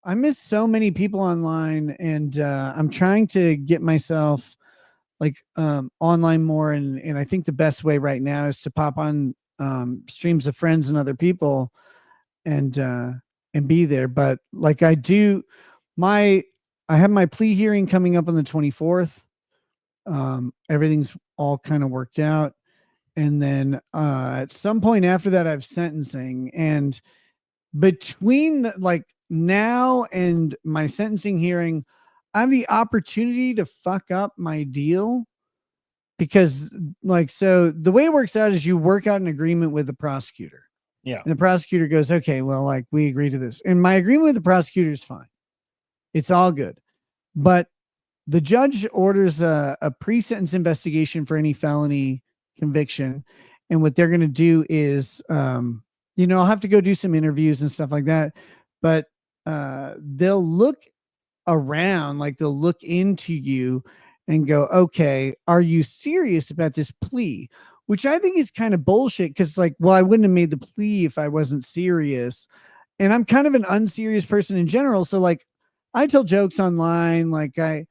I miss so many people online, and I'm trying to get myself like online more, and I think the best way right now is to pop on streams of friends and other people and be there. But like my I have my plea hearing coming up on the 24th. Everything's all kind of worked out, and then at some point after that I have sentencing, and between like now and my sentencing hearing, I have the opportunity to fuck up my deal because like so the way it works out is you work out an agreement with the prosecutor. Yeah. And the prosecutor goes, okay, well, like we agree to this. And my agreement with the prosecutor is fine. It's all good. But the judge orders a pre-sentence investigation for any felony conviction. And what they're going to do is, I'll have to go do some interviews and stuff like that. But they'll look around, like they'll look into you and go, okay, are you serious about this plea? Which I think is kind of bullshit because, like, well, I wouldn't have made the plea if I wasn't serious. And I'm kind of an unserious person in general. So, like, I tell jokes online. Like, I,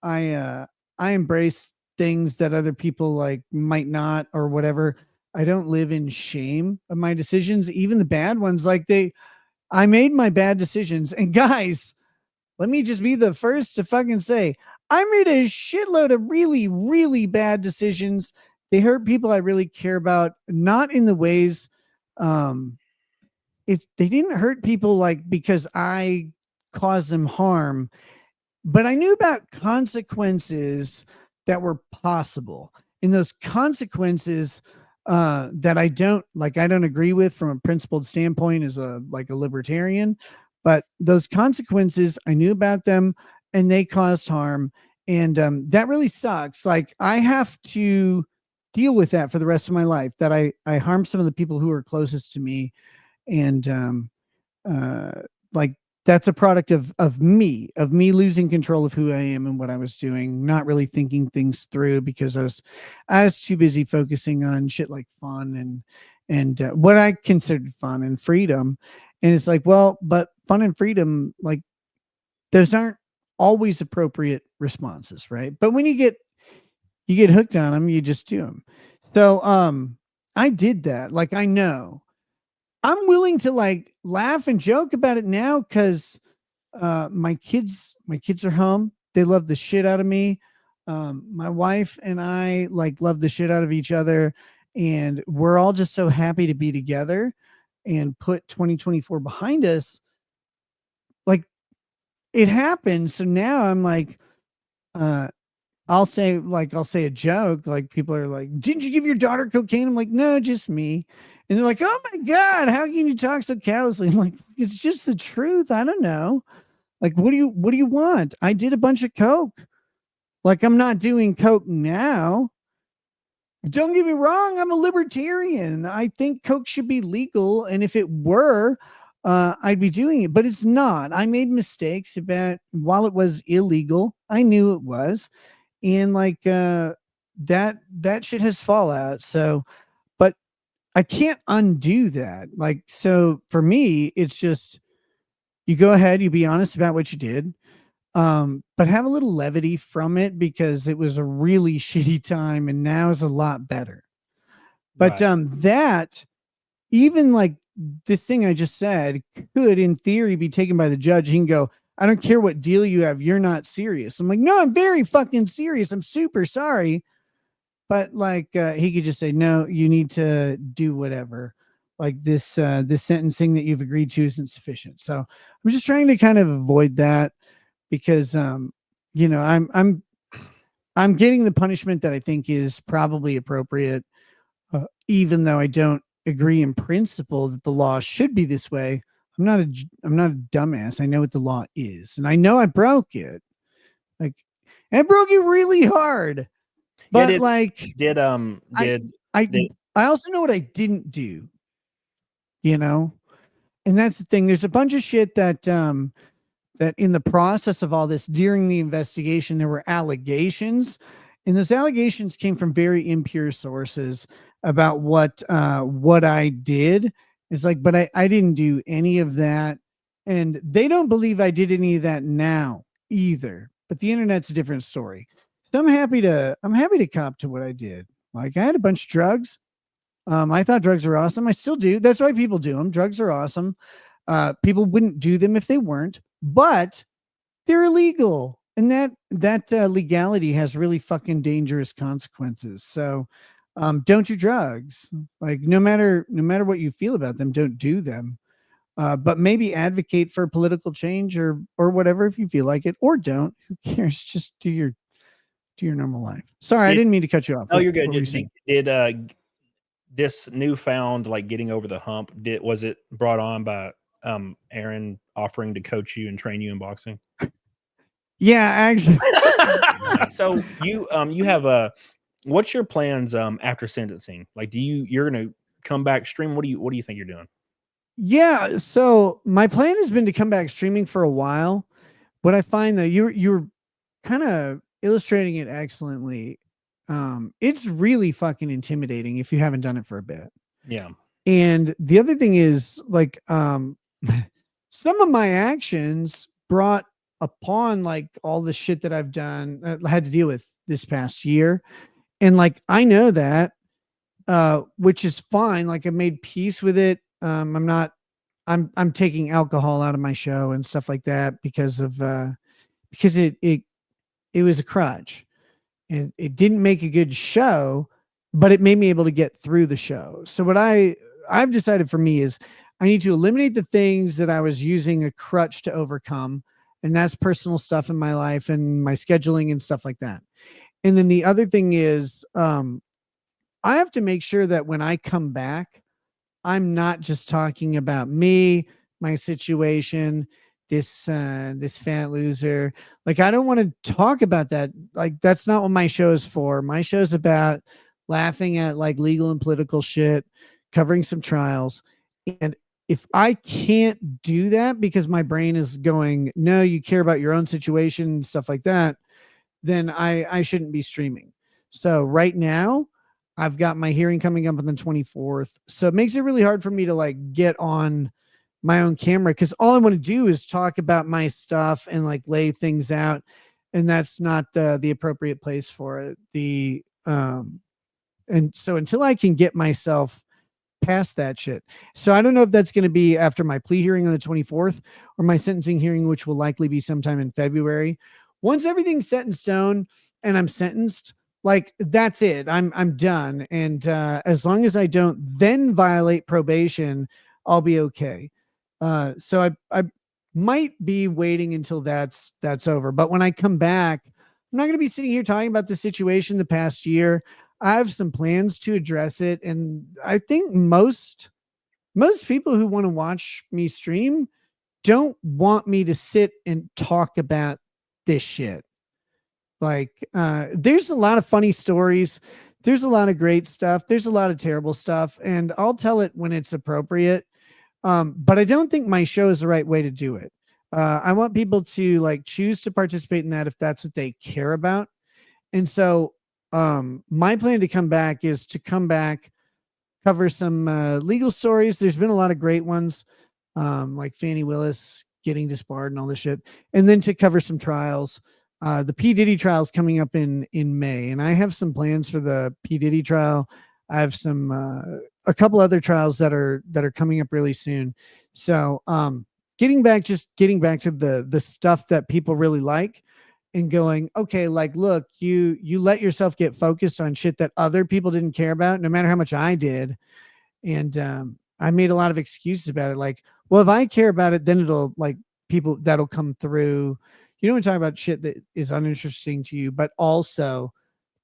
uh, I embrace things that other people like might not or whatever. I don't live in shame of my decisions, even the bad ones. I made my bad decisions. And guys, let me just be the first to fucking say, I made a shitload of really, really bad decisions. They hurt people I really care about, not in the ways, um, they didn't hurt people like because I caused them harm, but I knew about consequences that were possible. And those consequences that I don't agree with from a principled standpoint as a libertarian, but those consequences I knew about them and they caused harm, and that really sucks. Like I have to deal with that for the rest of my life. That I harmed some of the people who are closest to me, and uh, like that's a product of me losing control of who I am and what I was doing, not really thinking things through because I was too busy focusing on shit like fun and what I considered fun and freedom. And it's like, well, but fun and freedom, like those aren't always appropriate responses, right? But when you get hooked on them, you just do them. So I did that. Like I know I'm willing to like laugh and joke about it now because my kids are home. They love the shit out of me. My wife and I like love the shit out of each other, and we're all just so happy to be together and put 2024 behind us. Like it happened, so now I'm like, uh, I'll say a joke. Like people are like, "Didn't you give your daughter cocaine?" I'm like, "No, just me." And they're like, "Oh my god, how can you talk so callously?" I'm like, "It's just the truth. I don't know. Like, what do you want? I did a bunch of coke. Like, I'm not doing coke now. Don't get me wrong. I'm a libertarian. I think coke should be legal, and if it were, I'd be doing it. But it's not. I made mistakes about while it was illegal. I knew it was, and like that shit has fallout. So, but I can't undo that. Like, so for me, it's just you go ahead, you be honest about what you did, but have a little levity from it because it was a really shitty time and now is a lot better. But Right. that even like this thing I just said could in theory be taken by the judge. He can go, I don't care what deal you have, you're not serious. I'm like, no, I'm very fucking serious. I'm super sorry. But like he could just say, no, you need to do whatever. Like this sentencing that you've agreed to isn't sufficient. So I'm just trying to kind of avoid that because I'm getting the punishment that I think is probably appropriate, even though I don't agree in principle that the law should be this way. I'm not a dumbass. I know what the law is, and I know I broke it. Like I broke it really hard, Yeah. but like Did I did I did I also know what I didn't do. You know, and that's the thing. There's a bunch of shit that in the process of all this during the investigation there were allegations, and those allegations came from very impure sources about what I did. It's like, but I didn't do any of that. And they don't believe I did any of that now either. But the internet's a different story. So I'm happy to cop to what I did. Like I had a bunch of drugs. I thought drugs were awesome. I still do. That's why people do them. Drugs are awesome. People wouldn't do them if they weren't, but they're illegal, and that legality has really fucking dangerous consequences. So, don't do drugs. Like no matter what you feel about them, don't do them. But maybe advocate for political change or whatever if you feel like it, or don't. Who cares? Just do your normal life. Sorry, I Did, didn't mean to cut you off. no, What, you're good. what were you saying? This newfound like getting over the hump, was it brought on by Aaron offering to coach you and train you in boxing? Yeah, actually. So you have a what's your plans after sentencing? Like, you're gonna come back stream? What do you think you're doing? Yeah. So my plan has been to come back streaming for a while, but I find that you're kind of illustrating it excellently. It's really fucking intimidating if you haven't done it for a bit. Yeah. And the other thing is like some of my actions brought upon like all the shit that I've done had to deal with this past year. And like I know that which is fine. Like I made peace with it. I'm not I'm taking alcohol out of my show and stuff like that because it was a crutch. And it didn't make a good show, but it made me able to get through the show. So what I've decided for me is I need to eliminate the things that I was using a crutch to overcome, and that's personal stuff in my life and my scheduling and stuff like that. And then the other thing is I have to make sure that when I come back, I'm not just talking about me, my situation, this fat loser. Like I don't want to talk about that. Like that's not what my show is for. My show's about laughing at like legal and political shit, covering some trials. And if I can't do that because my brain is going, no, you care about your own situation and stuff like that, then I shouldn't be streaming. So right now, I've got my hearing coming up on the 24th. So it makes it really hard for me to like get on my own camera because all I want to do is talk about my stuff and like lay things out. And that's not the appropriate place for it. And so until I can get myself past that shit. So I don't know if that's going to be after my plea hearing on the 24th or my sentencing hearing, which will likely be sometime in February. Once everything's set in stone and I'm sentenced, like that's it. I'm done. And as long as I don't then violate probation, I'll be okay. So I might be waiting until that's over. But when I come back, I'm not going to be sitting here talking about the situation the past year. I have some plans to address it, and I think most people who want to watch me stream don't want me to sit and talk about this shit. Like, there's a lot of funny stories. There's a lot of great stuff. There's a lot of terrible stuff, and I'll tell it when it's appropriate. But I don't think my show is the right way to do it. I want people to like choose to participate in that if that's what they care about. And so, my plan to come back is to come back, cover some legal stories. There's been a lot of great ones, like Fannie Willis getting disbarred and all this shit, and then to cover some trials. The P Diddy trial is coming up in May, and I have some plans for the P Diddy trial. I have some a couple other trials that are coming up really soon. So, getting back to the stuff that people really like and going, okay, like look, you let yourself get focused on shit that other people didn't care about, no matter how much I did. And I made a lot of excuses about it. Like, well, if I care about it, then it'll like people that'll come through. You don't want to talk about shit that is uninteresting to you, but also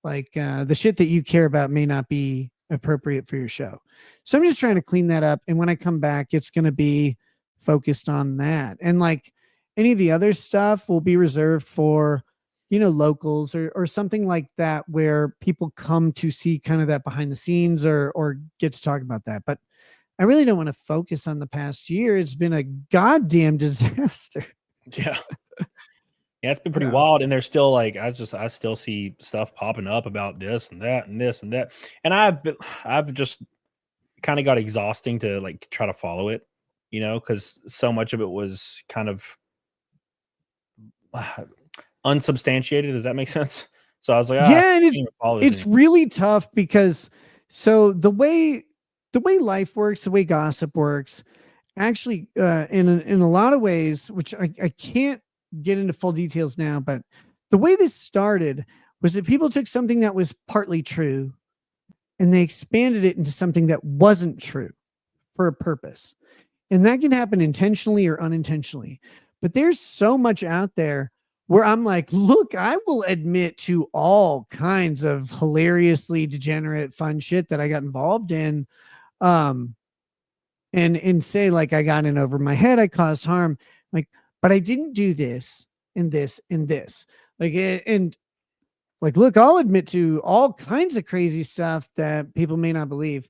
like the shit that you care about may not be appropriate for your show. So I'm just trying to clean that up. And when I come back, it's going to be focused on that. And like any of the other stuff will be reserved for, locals or something like that, where people come to see kind of that behind the scenes or get to talk about that. But I really don't want to focus on the past year. It's been a goddamn disaster. Yeah. Yeah, it's been pretty Yeah. wild, and there's still like I still see stuff popping up about this and that and this and that, and I've just kind of got exhausting to like try to follow it. because so much of it was kind of uh, unsubstantiated. Does that make sense? So I was like, I Yeah, and can't even follow this it's anymore. really tough because so the way life works, the way gossip works, actually, in a lot of ways, which I can't get into full details now, but the way this started was that people took something that was partly true and they expanded it into something that wasn't true for a purpose. And that can happen intentionally or unintentionally. But there's so much out there where I'm like, look, I will admit to all kinds of hilariously degenerate fun shit that I got involved in. Um, and say like I got in over my head, I caused harm, like, but I didn't do this and this and this. And like, look, I'll admit to all kinds of crazy stuff that people may not believe.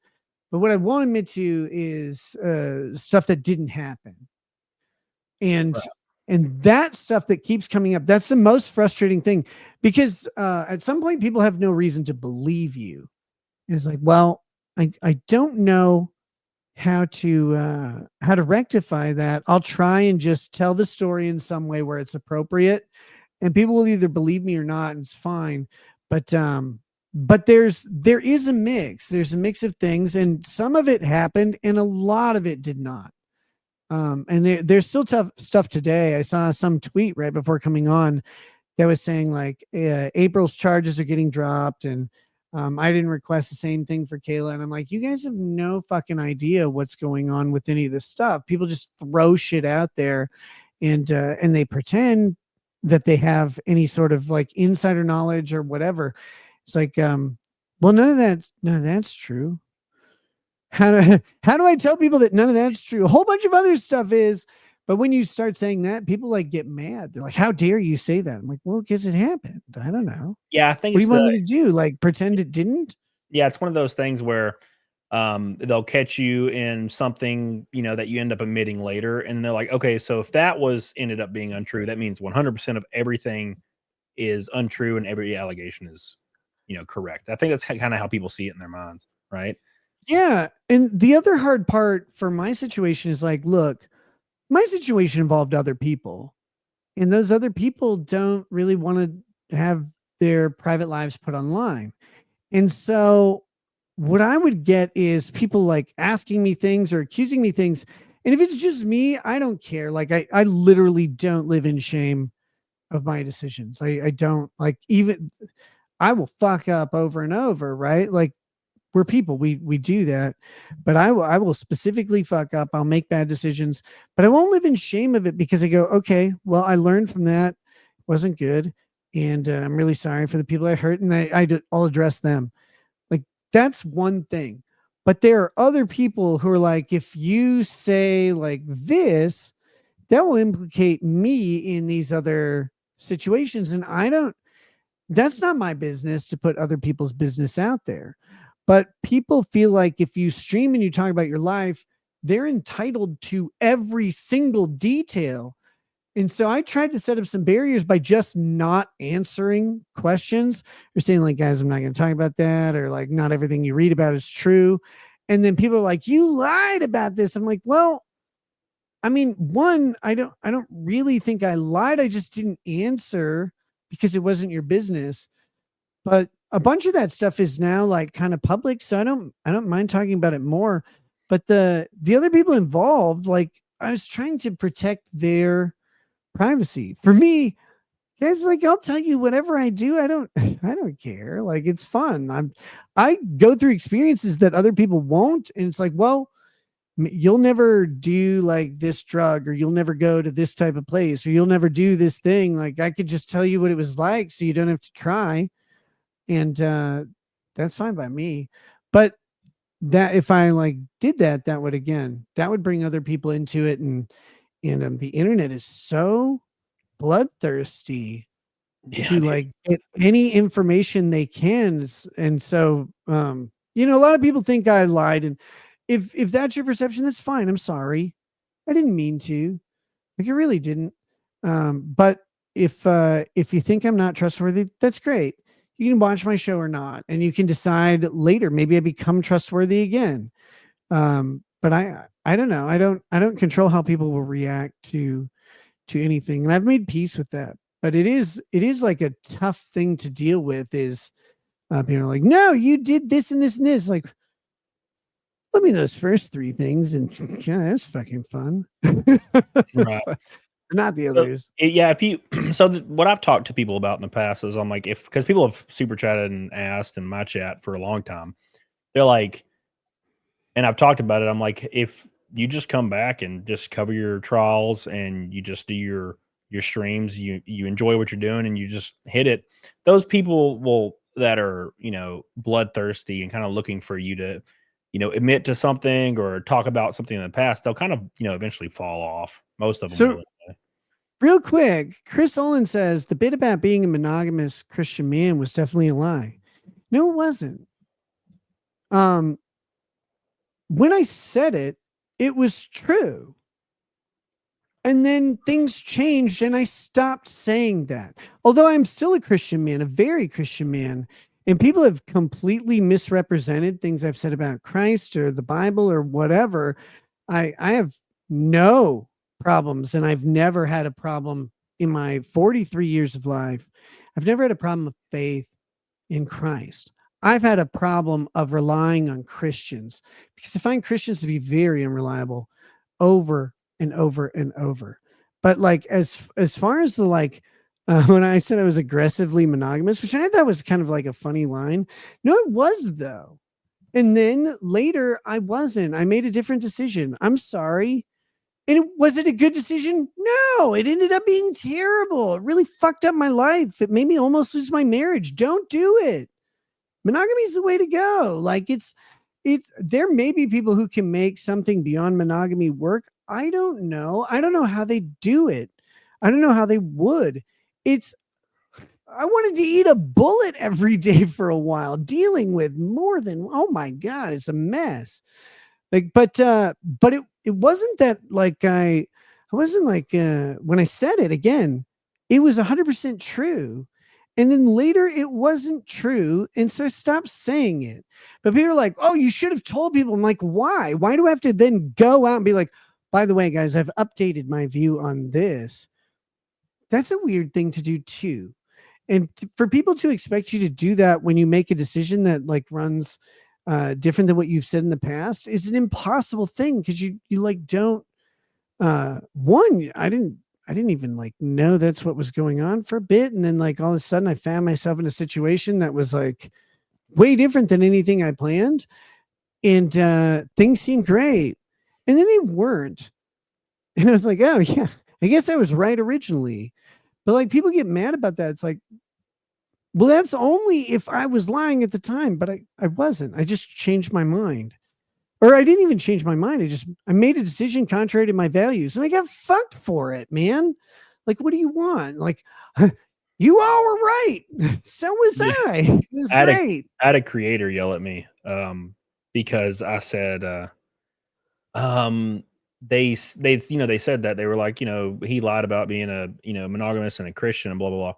But what I won't admit to is stuff that didn't happen. And Right. and that stuff that keeps coming up, that's the most frustrating thing because at some point people have no reason to believe you. And it's like, well, I don't know how to rectify that. I'll try and just tell the story in some way where it's appropriate, and people will either believe me or not, and it's fine. But there is a mix. There's a mix of things, and some of it happened, and a lot of it did not. And there's still tough stuff today. I saw some tweet right before coming on that was saying like April's charges are getting dropped, and I didn't request the same thing for Kayla. And I'm like, you guys have no fucking idea what's going on with any of this stuff. People just throw shit out there, and they pretend that they have any sort of like insider knowledge or whatever. It's like, well, none of that's true. How do I tell people that none of that's true? A whole bunch of other stuff is, but when you start saying that, people like get mad. They're like, "How dare you say that?" I'm like, "Well, because it happened. I don't know. Yeah, I think What do it's you want me to do? Like pretend it didn't?" it's one of those things where they'll catch you in something, that you end up admitting later, and they're like, okay, so if that was ended up being untrue, that means 100% of everything is untrue and every allegation is, correct. I think that's kind of how people see it in their minds, right? Yeah. And the other hard part for my situation is like, look, my situation involved other people, and those other people don't really want to have their private lives put online. And so what I would get is people like asking me things or accusing me things. And if it's just me, I don't care. Like I literally don't live in shame of my decisions. I don't like even I will fuck up over and over, right? Like we're people. We do that. But I will specifically fuck up. I'll make bad decisions, but I won't live in shame of it because I go, okay, well, I learned from that. It wasn't good. And I'm really sorry for the people I hurt, and I'll address them. Like that's one thing. But there are other people who are like, if you say like this, that will implicate me in these other situations. And that's not my business to put other people's business out there. But people feel like if you stream and you talk about your life, they're entitled to every single detail. And so I tried to set up some barriers by just not answering questions or saying, like, guys, I'm not going to talk about that, or like, not everything you read about is true. And then people are like, you lied about this. I'm like, well, I mean, one, I don't really think I lied. I just didn't answer because it wasn't your business. But a bunch of that stuff is now like kind of public, so I don't mind talking about it more. But the other people involved, like I was trying to protect their privacy. For me, guys, like I'll tell you whatever I do. I don't care. Like it's fun. I go through experiences that other people won't, and it's like, well, you'll never do like this drug, or you'll never go to this type of place, or you'll never do this thing. Like I could just tell you what it was like so you don't have to try. And that's fine by me. But that if I like did that, that would bring other people into it. And the internet is so bloodthirsty Yeah, to dude. like get any information they can. And so a lot of people think I lied, and if that's your perception, that's fine. I'm sorry. I didn't mean to. Like I really didn't. But if you think I'm not trustworthy, that's great. You can watch my show or not, and you can decide later. Maybe I become trustworthy again. But I don't know. I don't control how people will react to anything, and I've made peace with that. But it is like a tough thing to deal with. Is people are like, no, you did this and this and this. Like, let me those first three things, and yeah, that's fucking fun. Right. But not the So, others. yeah, if you what I've talked to people about in the past is I'm like, if because people have super chatted and asked in my chat for a long time, they're like, and I've talked about it. I'm like, if you just come back and just cover your trials and you just do your streams, you enjoy what you're doing and you just hit it. Those people will that are bloodthirsty and kind of looking for you to admit to something or talk about something in the past. They'll kind of eventually fall off. Most of them will. So real quick, Chris Olin says the bit about being a monogamous Christian man was definitely a lie. No, it wasn't. Um, when I said it, it was true. And then things changed and I stopped saying that. Although I'm still a Christian man, a very Christian man, and people have completely misrepresented things I've said about Christ or the Bible or whatever. I have no problems, and I've never had a problem in my 43 years of life. I've never had a problem of faith in Christ. I've had a problem of relying on Christians because I find Christians to be very unreliable over and over and over. But like as far as the like when I said I was aggressively monogamous, which I thought was kind of like a funny line. No, it was though. And then later I wasn't. I made a different decision. I'm sorry. And was it a good decision? No, it ended up being terrible. It really fucked up my life. It made me almost lose my marriage. Don't do it. Monogamy is the way to go. Like there may be people who can make something beyond monogamy work. I don't know. I don't know how they do it. I don't know how they would. It's I wanted to eat a bullet every day for a while, dealing with more than oh my god, it's a mess. Like, but it wasn't that like I wasn't like when I said it again, it was 100% true. And then later it wasn't true. And so I stopped saying it. But people are like, oh, you should have told people. I'm like, why? Why do I have to then go out and be like, by the way, guys, I've updated my view on this? That's a weird thing to do too. And for people to expect you to do that when you make a decision that like runs different than what you've said in the past is an impossible thing because you like don't one I didn't even like know that's what was going on for a bit, and then like all of a sudden I found myself in a situation that was like way different than anything I planned, and things seemed great, and then they weren't, and I was like, oh yeah, I guess I was right originally, but like people get mad about that. It's like, well, that's only if I was lying at the time, but I wasn't. I just changed my mind. Or I didn't even change my mind. I made a decision contrary to my values and I got fucked for it, man. Like, what do you want? Like, you all were right. So was yeah, I. It was I had a great. I had a creator yell at me because I said um they said that they were like he lied about being a monogamous and a Christian and blah blah blah.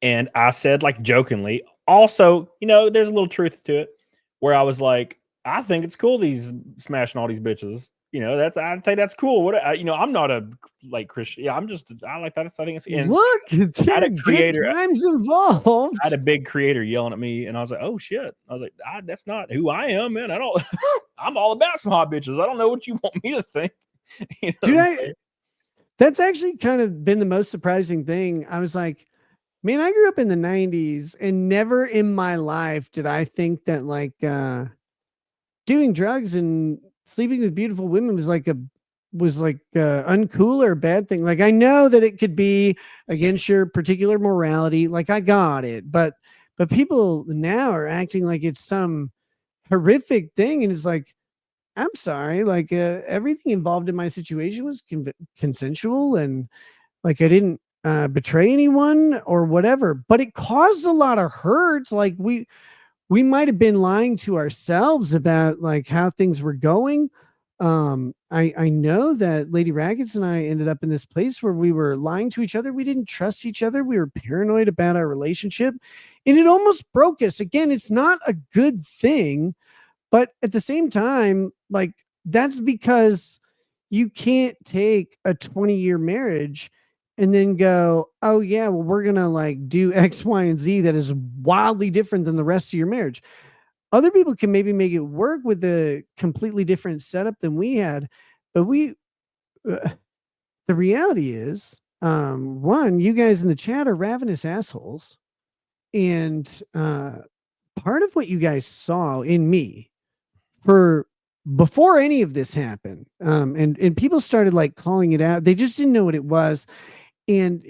And I said, like, jokingly, also, there's a little truth to it, where I was like, I think it's cool he's smashing all these bitches. I think that's cool. I'm not a like Christian. Yeah, I like that. I think it's and Look, I had there a are good creator, times I had involved. a big creator yelling at me, and I was like, oh shit. I was like, that's not who I am, man. I don't. I'm all about some hot bitches. I don't know what you want me to think. You know what Dude, I'm saying? that's actually kind of been the most surprising thing. I was like, man, I grew up in the 90s and never in my life did I think that like doing drugs and sleeping with beautiful women was like uncool or a bad thing. Like I know that it could be against your particular morality. Like I got it, but people now are acting like it's some horrific thing, and it's like I'm sorry. Like everything involved in my situation was consensual, and like I didn't betray anyone or whatever. But it caused a lot of hurt. Like we might have been lying to ourselves about like how things were going. I know that Lady Raggets and I ended up in this place where we were lying to each other. We didn't trust each other. We were paranoid about our relationship, and it almost broke us. Again, it's not a good thing, but at the same time, like that's because you can't take a 20-year marriage and then go, oh yeah, well, we're gonna like do X, Y, and Z that is wildly different than the rest of your marriage. Other people can maybe make it work with a completely different setup than we had, but uh, the reality is, one, you guys in the chat are ravenous assholes, and part of what you guys saw in me for before any of this happened, and people started like calling it out. They just didn't know what it was, and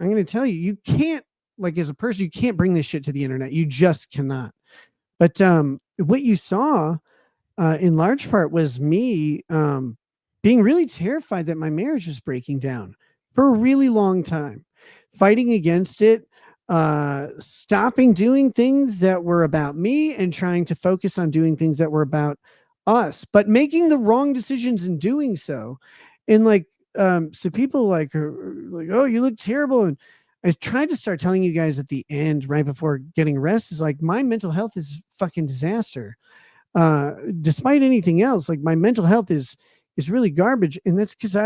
I'm going to tell you, you can't, like, as a person, you can't bring this shit to the internet. You just cannot. But what you saw in large part was me being really terrified that my marriage was breaking down for a really long time, fighting against it, stopping doing things that were about me and trying to focus on doing things that were about us, but making the wrong decisions in doing so. And like, so people like are like, oh, you look terrible. And I tried to start telling you guys at the end, right before getting arrested, is like my mental health is fucking disaster. Despite anything else, like my mental health is really garbage, and that's because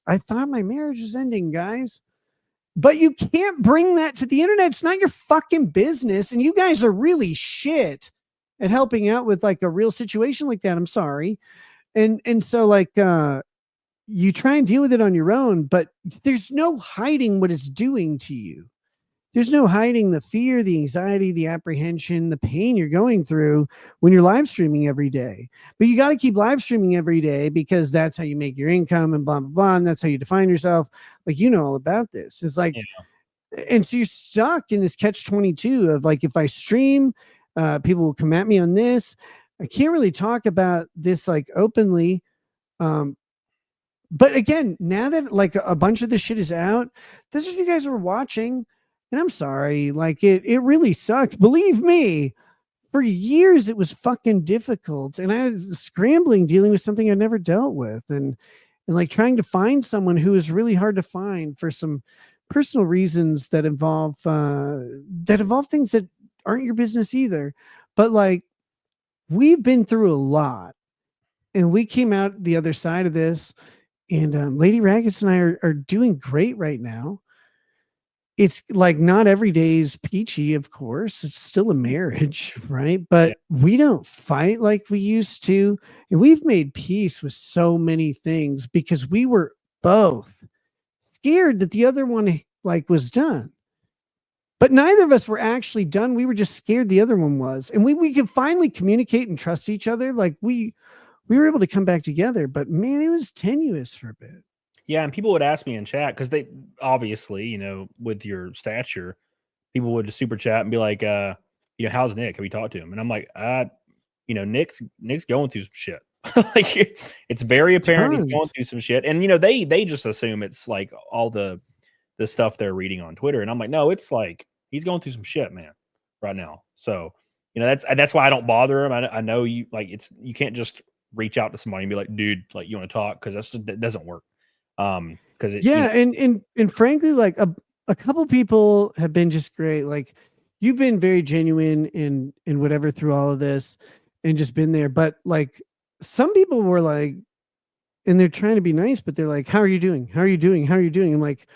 I thought my marriage was ending, guys. But you can't bring that to the internet. It's not your fucking business, and you guys are really shit at helping out with like a real situation like that. I'm sorry, and so like you try and deal with it on your own, but there's no hiding what it's doing to you. There's no hiding the fear, the anxiety, the apprehension, the pain you're going through when you're live streaming every day. But you got to keep live streaming every day because that's how you make your income and blah, blah, blah. And that's how you define yourself. Like, you know all about this. It's like, Yeah. and so you're stuck in this catch 22 of like, if I stream, people will come at me on this. I can't really talk about this like openly. Um, but again, now that like a bunch of this shit is out, this is what you guys were watching. And I'm sorry, like it really sucked. Believe me, for years it was fucking difficult. And I was scrambling dealing with something I never dealt with. And like trying to find someone who is really hard to find for some personal reasons that involve things that aren't your business either. But like we've been through a lot and we came out the other side of this, and Lady Raggets and I are doing great right now. It's like not every day is peachy, of course. It's still a marriage, right? Yeah. But we don't fight like we used to. And we've made peace with so many things because we were both scared that the other one like was done. But neither of us were actually done. We were just scared the other one was. And we could finally communicate and trust each other. Like we were able to come back together, but man, it was tenuous for a bit. Yeah, and people would ask me in chat because they obviously, with your stature, people would just super chat and be like, how's Nick? Have you talked to him? And I'm like, Nick's going through some shit. Like it's very apparent he's going Tons. through some shit. And they just assume it's like all the stuff they're reading on Twitter. And I'm like, no, it's like he's going through some shit, man, right now. So, that's why I don't bother him. I know you like you can't just reach out to somebody and be like, dude, like you want to talk, because that doesn't work. Because Yeah, and frankly, like a couple people have been just great. Like you've been very genuine in whatever through all of this and just been there. But like some people were like, and they're trying to be nice, but they're like, how are you doing? How are you doing? How are you doing? I'm like,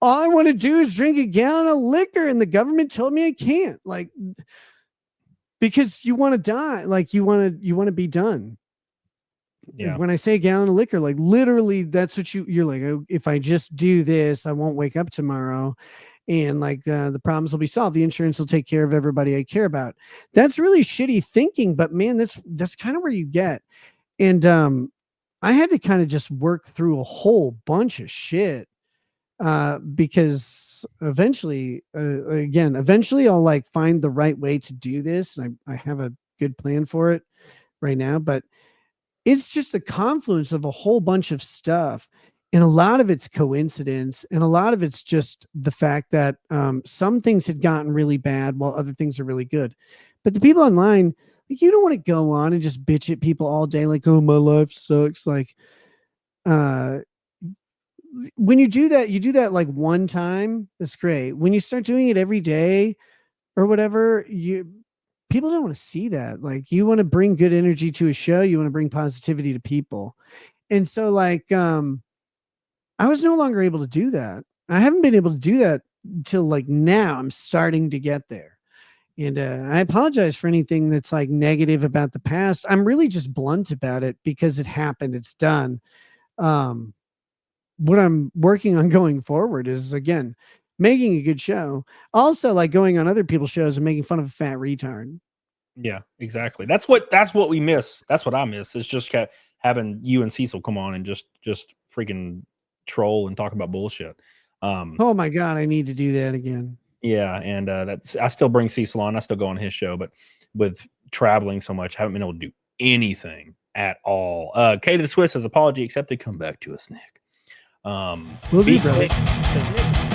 all I want to do is drink a gallon of liquor, and the government told me I can't. Like, because you want to die, like you want to be done. yeah, When I say a gallon of liquor, like literally that's what you're like, oh, if I just do this, I won't wake up tomorrow. And like the problems will be solved. The insurance will take care of everybody I care about. That's really shitty thinking, but man, that's kind of where you get. And I had to kind of just work through a whole bunch of shit because eventually I'll like find the right way to do this. And I have a good plan for it right now, but it's just a confluence of a whole bunch of stuff. And a lot of it's coincidence. And a lot of it's just the fact that some things had gotten really bad while other things are really good. But the people online, like, you don't want to go on and just bitch at people all day, like, oh, my life sucks. Like, uh, when you do that like one time, that's great. When you start doing it every day or whatever, people don't want to see that. Like, you want to bring good energy to a show, you want to bring positivity to people. And so like I was no longer able to do that. I haven't been able to do that until like now. I'm starting to get there. And I apologize for anything that's like negative about the past. I'm really just blunt about it because it happened. It's done. Um, what I'm working on going forward is, again, making a good show. Also, like going on other people's shows and making fun of a fat retard. Yeah, exactly. That's what we miss. That's what I miss. Is just having you and Cecil come on and just freaking troll and talk about bullshit. Oh my God, I need to do that again. Yeah, and that's I still bring Cecil on. I still go on his show, but with traveling so much, I haven't been able to do anything at all. Katie the Swiss has apology accepted. Come back to us, Nick. Will do, Beef brother. Nick says, Nick,